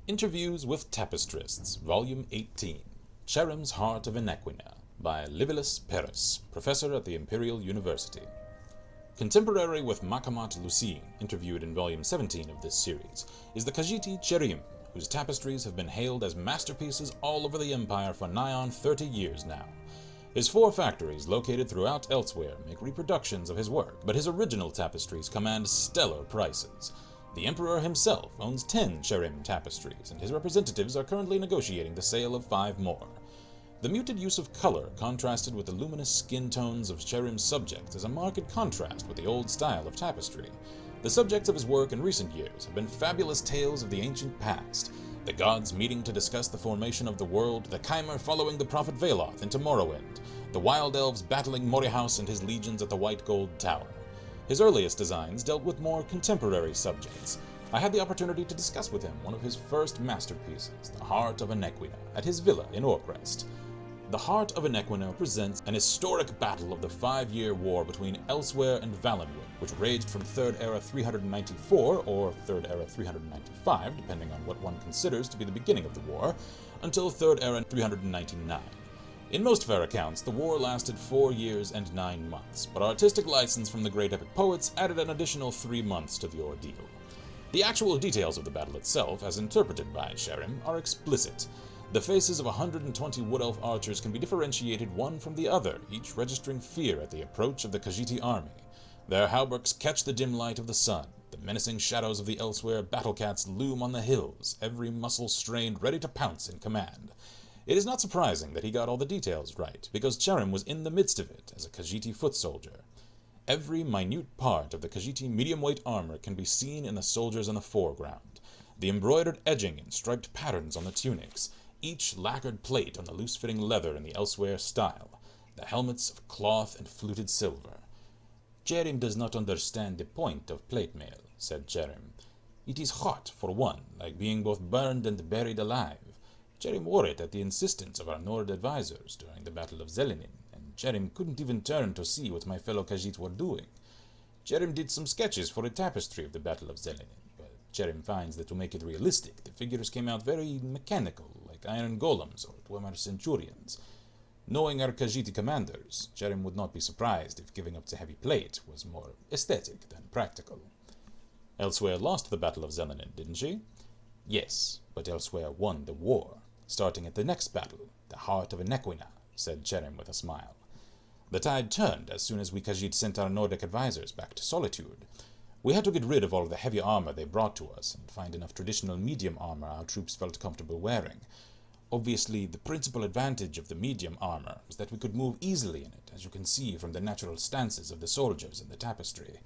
Interviews with Tapestrists, Volume 18, Cherim's Heart of Anequina, by Livius Paris, professor at the Imperial University. Contemporary with Makamat Lucine, interviewed in Volume 17 of this series, is the Khajiit Cherim, whose tapestries have been hailed as masterpieces all over the Empire for nigh on 30 years now. His 4 factories, located throughout elsewhere, make reproductions of his work, but his original tapestries command stellar prices. The Emperor himself owns 10 Cherim tapestries, and his representatives are currently negotiating the sale of 5 more. The muted use of color, contrasted with the luminous skin tones of Cherim's subjects, is a marked contrast with the old style of tapestry. The subjects of his work in recent years have been fabulous tales of the ancient past, the gods meeting to discuss the formation of the world, the Chimera following the prophet Veloth into Morrowind, the wild elves battling Morihaus and his legions at the White Gold Tower. His earliest designs dealt with more contemporary subjects. I had the opportunity to discuss with him one of his first masterpieces, the Heart of Anequina, at his villa in Orcrest. The Heart of Anequina presents an historic battle of the 5-year war between Elsewhere and Valenwood, which raged from 3rd Era 394, or 3rd Era 395, depending on what one considers to be the beginning of the war, until 3rd Era 399. In most fair accounts, the war lasted 4 years and 9 months, but artistic license from the great epic poets added an additional 3 months to the ordeal. The actual details of the battle itself, as interpreted by Cherim, are explicit. The faces of 120 Wood Elf archers can be differentiated one from the other, each registering fear at the approach of the Khajiit army. Their hauberks catch the dim light of the sun. The menacing shadows of the Elsewhere battle-cats loom on the hills, every muscle strained, ready to pounce in command. It is not surprising that he got all the details right, because Cherim was in the midst of it as a Khajiit foot soldier. Every minute part of the Khajiit medium-weight armor can be seen in the soldiers in the foreground. The embroidered edging and striped patterns on the tunics, each lacquered plate on the loose-fitting leather in the Elsewhere style, the helmets of cloth and fluted silver. "Cherim does not understand the point of plate mail," said Cherim. "It is hot, for one, like being both burned and buried alive. Cherim wore it at the insistence of our Nord advisors during the Battle of Zelinin, and Cherim couldn't even turn to see what my fellow Khajiit were doing. Cherim did some sketches for a tapestry of the Battle of Zelinin, but Cherim finds that to make it realistic, the figures came out very mechanical, like iron golems or Dwemer centurions. Knowing our Khajiit commanders, Cherim would not be surprised if giving up to heavy plate was more aesthetic than practical." Elsewhere lost the Battle of Zelinin, didn't she? "Yes, but Elsewhere won the war. Starting at the next battle, the Heart of Anequina," said Cherim with a smile. "The tide turned as soon as we Khajiit sent our Nordic advisors back to Solitude. We had to get rid of all the heavy armor they brought to us and find enough traditional medium armor our troops felt comfortable wearing. Obviously, the principal advantage of the medium armor was that we could move easily in it, as you can see from the natural stances of the soldiers in the tapestry.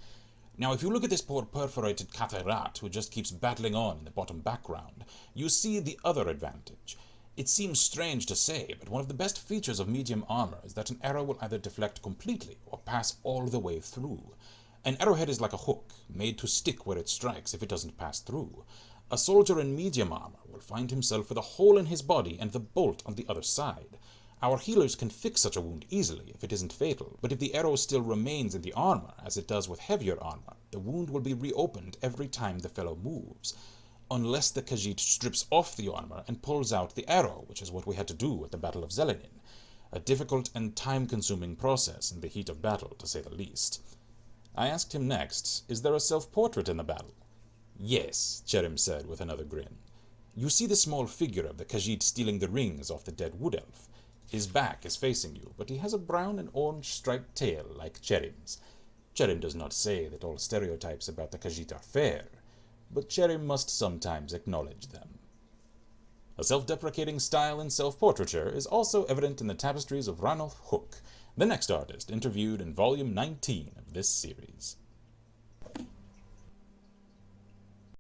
Now, if you look at this poor perforated Katherat who just keeps battling on in the bottom background, you see the other advantage. It seems strange to say, but one of the best features of medium armor is that an arrow will either deflect completely or pass all the way through. An arrowhead is like a hook, made to stick where it strikes if it doesn't pass through. A soldier in medium armor will find himself with a hole in his body and the bolt on the other side. Our healers can fix such a wound easily if it isn't fatal, but if the arrow still remains in the armor, as it does with heavier armor, the wound will be reopened every time the fellow moves. Unless the Khajiit strips off the armor and pulls out the arrow, which is what we had to do at the Battle of Zelinin. A difficult and time-consuming process in the heat of battle, to say the least. I asked him next, "Is there a self-portrait in the battle?" "Yes," Cherim said with another grin. "You see the small figure of the Khajiit stealing the rings off the dead Wood Elf. His back is facing you, but he has a brown and orange striped tail like Cherim's. Cherim does not say that all stereotypes about the Khajiit are fair, but Cherim must sometimes acknowledge them." A self-deprecating style in self-portraiture is also evident in the tapestries of Ranulf Hook, the next artist interviewed in Volume 19 of this series.